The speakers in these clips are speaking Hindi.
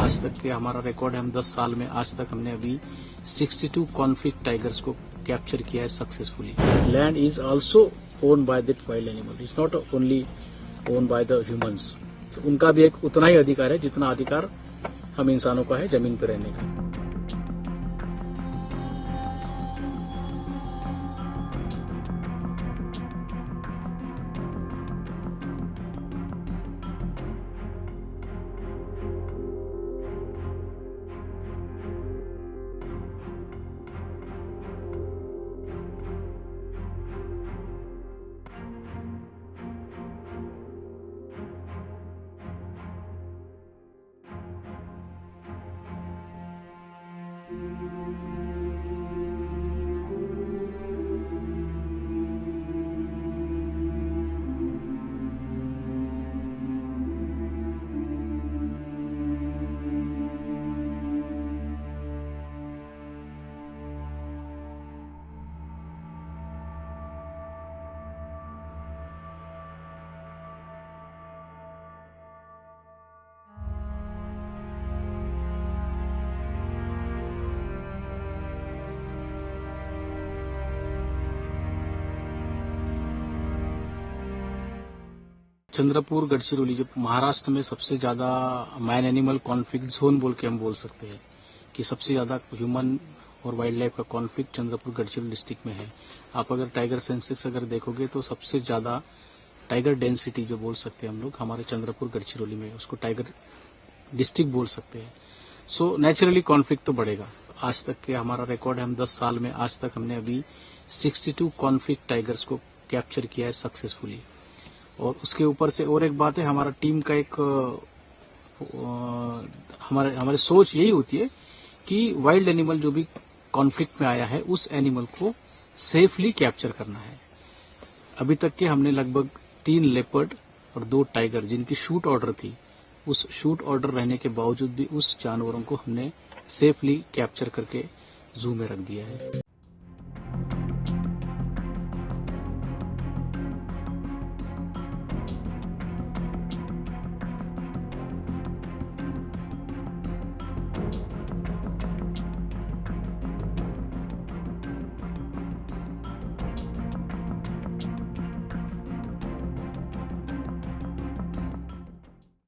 आज तक के हमारा रिकॉर्ड है, हम 10 साल में आज तक हमने अभी 62 कॉन्फ्लिक्ट टाइगर्स को कैप्चर किया है successfully. Land is also own by that wild animal, it's not only own by the humans. तो उनका भी एक उतना ही अधिकार है जितना अधिकार हम इंसानों का है जमीन पर रहने का। चंद्रपुर गढ़चिरौली जो महाराष्ट्र में सबसे ज्यादा मैन एनिमल कॉन्फ्लिक्ट जोन बोल के हम बोल सकते हैं कि सबसे ज्यादा ह्यूमन और वाइल्ड लाइफ का कॉन्फ्लिक्ट चंद्रपुर गढ़चिरौली डिस्ट्रिक्ट में है। आप अगर टाइगर सेंसेक्स अगर देखोगे तो सबसे ज्यादा टाइगर डेंसिटी जो बोल सकते हैं हम लोग हमारे चंद्रपुर गढ़चिरौली में, उसको टाइगर डिस्ट्रिक्ट बोल सकते हैं। सो नेचुरली कॉन्फ्लिक्ट तो बढ़ेगा। आज तक के हमारा रिकॉर्ड है, हम 10 साल में आज तक हमने अभी 62 कॉन्फ्लिक्ट टाइगर्स को कैप्चर किया है सक्सेसफुली। और उसके ऊपर से और एक बात है, हमारा टीम का एक हमारे सोच यही होती है कि वाइल्ड एनिमल जो भी कॉन्फ्लिक्ट में आया है उस एनिमल को सेफली कैप्चर करना है। अभी तक के हमने लगभग 3 लेपर्ड और 2 टाइगर जिनकी शूट ऑर्डर थी, उस शूट ऑर्डर रहने के बावजूद भी उस जानवरों को हमने सेफली कैप्चर करके जू में रख दिया है।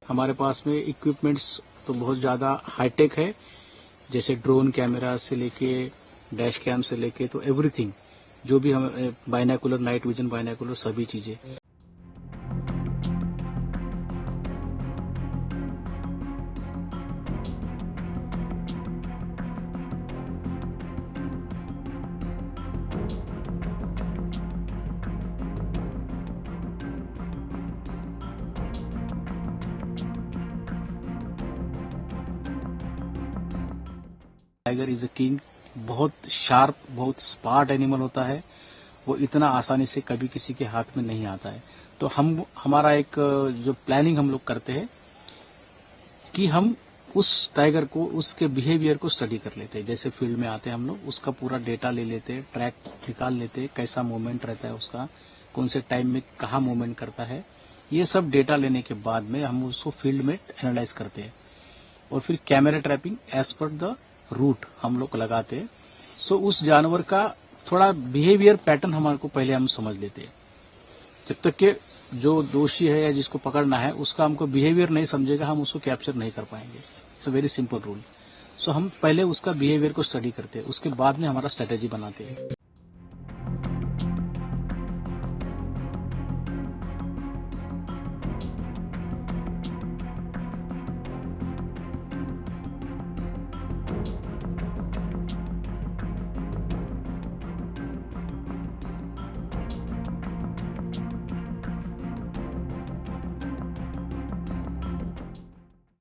हमारे पास में इक्विपमेंट्स तो बहुत ज्यादा हाईटेक है, जैसे ड्रोन कैमरा से लेके डैश कैम से लेके तो एवरीथिंग जो भी हम बाइनोकुलर, नाइट विजन बाइनोकुलर, सभी चीजें। टाइगर इज अ किंग, बहुत शार्प, बहुत स्मार्ट एनिमल होता है। वो इतना आसानी से कभी किसी के हाथ में नहीं आता है। तो हमारा एक जो प्लानिंग हम लोग करते हैं कि हम उस टाइगर को, उसके बिहेवियर को स्टडी कर लेते हैं। जैसे फील्ड में आते हैं हम लोग, उसका पूरा डेटा ले लेते हैं, ट्रैक निकाल लेते हैं, कैसा मूवमेंट रहता है उसका, कौन से टाइम में कहाँ मूवमेंट करता है। ये सब डेटा लेने के बाद में हम उसको फील्ड में एनालाइज करते हैं और फिर camera trapping as per the route हम लोग लगाते हैं। सो उस जानवर का थोड़ा बिहेवियर पैटर्न हमारे को पहले हम समझ लेते हैं। जब तक के जो दोषी है या जिसको पकड़ना है उसका हमको बिहेवियर नहीं समझेगा, हम उसको कैप्चर नहीं कर पाएंगे। It's a very simple rule. So हम पहले उसका बिहेवियर को स्टडी करते हैं, उसके बाद में हमारा स्ट्रेटेजी बनाते हैं।